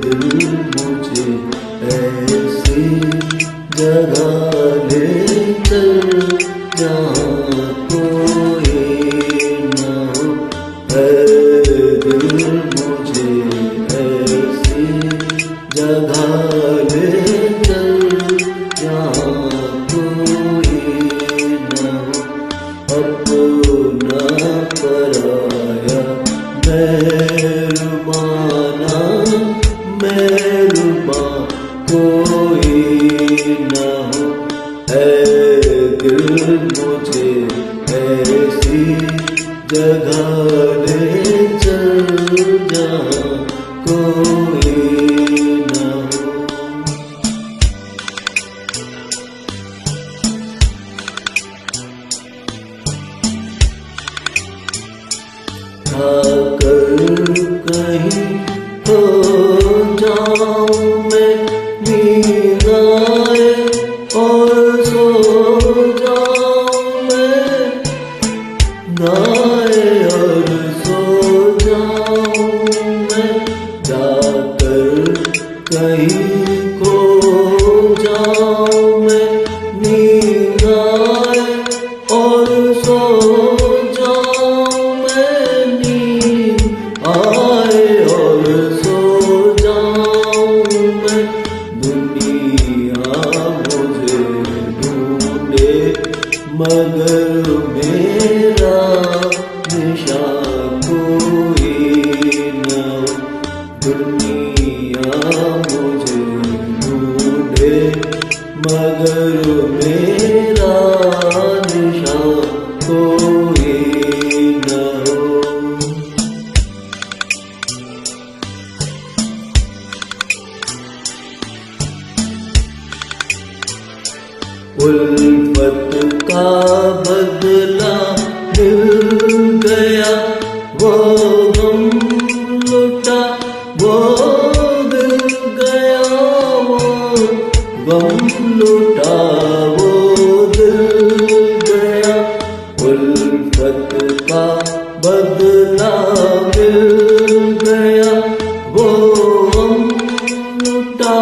दिल मुझे ऐसी जगह ले चल जहाँ कोई न हो। दिल मुझे ऐसी जगह ले चल जहाँ कोई न हो। अपना पराया मेहरबान कोई न हो। दिल मुझे ऐसी जगह ले चल जहाँ कोई न हो। कहीं हो जाऊं मैं नींद आए और सो जाऊं मैं, गाए और सो जाऊं मैं, जाकर कहीं खो जाऊं मैं, नींद आए और सो जाऊं मैं, नींद आए और सो जाऊं मैं। दुनिया मुझे ढूंढे मगर मेरा निशान कोई न हो। दुनिया मुझे ढूंढे मगर मेरा निशान कोई न हो। उल्फत का बदला मिल गया, वो गम लुटा वो दिल गया, वो गम लुटा वो दिल गया। उल्फत का बदला मिल गया, वो गम लुटा